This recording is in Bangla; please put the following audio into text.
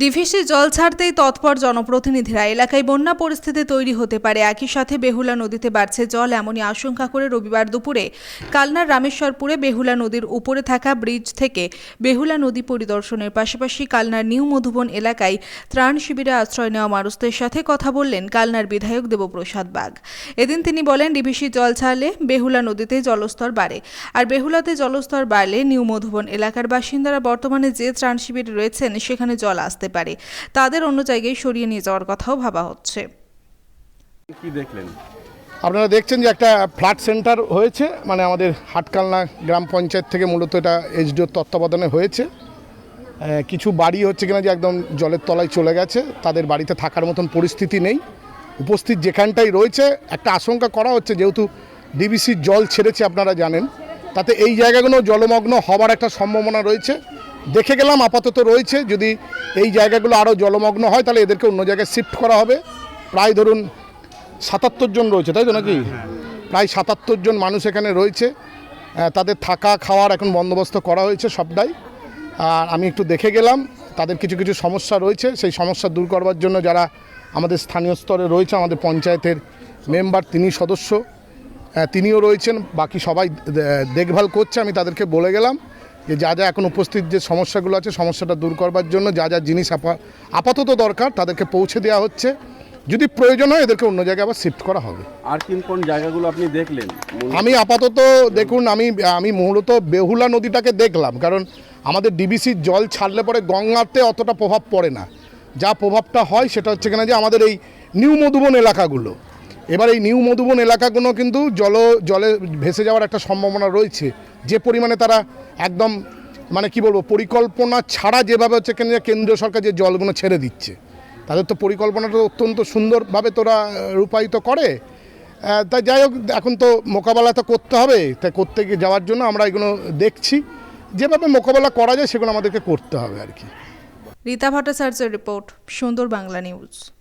ডিভিসি জল ছাড়তেই তৎপর জনপ্রতিনিধিরা। এলাকায় বন্যা পরিস্থিতি তৈরি হতে পারে, একই সাথে বেহুলা নদীতে বাড়ছে জল, এমনই আশঙ্কা করে রবিবার দুপুরে কালনার রামেশ্বরপুরে বেহুলা নদীর উপরে থাকা ব্রিজ থেকে বেহুলা নদী পরিদর্শনের পাশাপাশি কালনার নিউ মধুবন এলাকায় ত্রাণ শিবিরে আশ্রয় নেওয়া মানুষদের সাথে কথা বললেন কালনার বিধায়ক দেবপ্রসাদ বাগ। এদিন তিনি বলেন, ডিভিসি জল ছাড়লে বেহুলা নদীতে জলস্তর বাড়ে, আর বেহুলাতে জলস্তর বাড়লে নিউ মধুবন এলাকার বাসিন্দারা বর্তমানে যে ত্রাণ শিবিরে রয়েছেন সেখানে জল আসতে পারে, তাদের অন্য জায়গায় সরিয়ে নিয়ে যাওয়ার কথাও ভাবা হচ্ছে। কি দেখলেন? আপনারা দেখছেন যে একটা ফ্লাড সেন্টার হয়েছে, মানে আমাদের হাটকালনা গ্রাম পঞ্চায়েত থেকে মূলত এটা এসডিওর তত্ত্বাবধানে হয়েছে। কিছু বাড়ি হচ্ছে কিনা যে একদম জলের তলায় চলে গেছে, তাদের বাড়িতে থাকার মতন পরিস্থিতি নেই। উপস্থিত যেখানটাই রয়েছে একটা আশঙ্কা করা হচ্ছে, যেহেতু ডিবিসির জল ছেড়েছে আপনারা জানেন, তাতে এই জায়গাগুলো জলমগ্ন হওয়ার একটা সম্ভাবনা রয়েছে। দেখে গেলাম আপাতত রয়েছে, যদি এই জায়গাগুলো আরও জলমগ্ন হয় তাহলে এদেরকে অন্য জায়গায় শিফট করা হবে। প্রায় ধরুন ৭৭ জন রয়েছে, তাই তো নাকি? প্রায় ৭৭ জন মানুষ এখানে রয়েছে, তাদের থাকা খাওয়ার এখন বন্দোবস্ত করা হয়েছে সবটাই। আর আমি একটু দেখে গেলাম, তাদের কিছু কিছু সমস্যা রয়েছে, সেই সমস্যা দূর করবার জন্য যারা আমাদের স্থানীয় স্তরে রয়েছে, আমাদের পঞ্চায়েতের মেম্বার তিনি সদস্য, তিনিও রয়েছেন, বাকি সবাই দেখভাল করছে। আমি তাদেরকে বলে গেলাম যে যা যা এখন উপস্থিত যে সমস্যাগুলো আছে, সমস্যাটা দূর করবার জন্য যা যা জিনিস আপাতত দরকার তাদেরকে পৌঁছে দেওয়া হচ্ছে। যদি প্রয়োজন হয় এদেরকে অন্য জায়গায় আবার শিফট করা হবে। আর কোন জায়গাগুলো আপনি দেখলেন? আমি আপাতত দেখুন, আমি মূলত বেহুলা নদীটাকে দেখলাম, কারণ আমাদের ডিবিসির জল ছাড়লে পরে গঙ্গাতে অতটা প্রভাব পড়ে না। যা প্রভাবটা হয় সেটা হচ্ছে কিনা যে আমাদের এই নিউ মধুবন এলাকাগুলো, এবার এই নিউ মধুবন এলাকাগুলো কিন্তু জলে ভেসে যাওয়ার একটা সম্ভাবনা রয়েছে। যে পরিমাণে তারা একদম মানে কি বলবো, পরিকল্পনা ছাড়া যেভাবে হচ্ছে কিনা কেন্দ্রীয় সরকার যে জলগুলো ছেড়ে দিচ্ছে, তাদের তো পরিকল্পনাটা অত্যন্ত সুন্দরভাবে তোরা রূপায়িত করে। তাই যাই হোক, এখন তো মোকাবেলা তো করতে হবে, তাই করতে গিয়ে যাওয়ার জন্য আমরা এগুলো দেখছি, যেভাবে মোকাবেলা করা যায় সেগুলো আমাদেরকে করতে হবে আর কি। রীতা ভট্টাচার্যের রিপোর্ট, সুন্দর বাংলা নিউজ।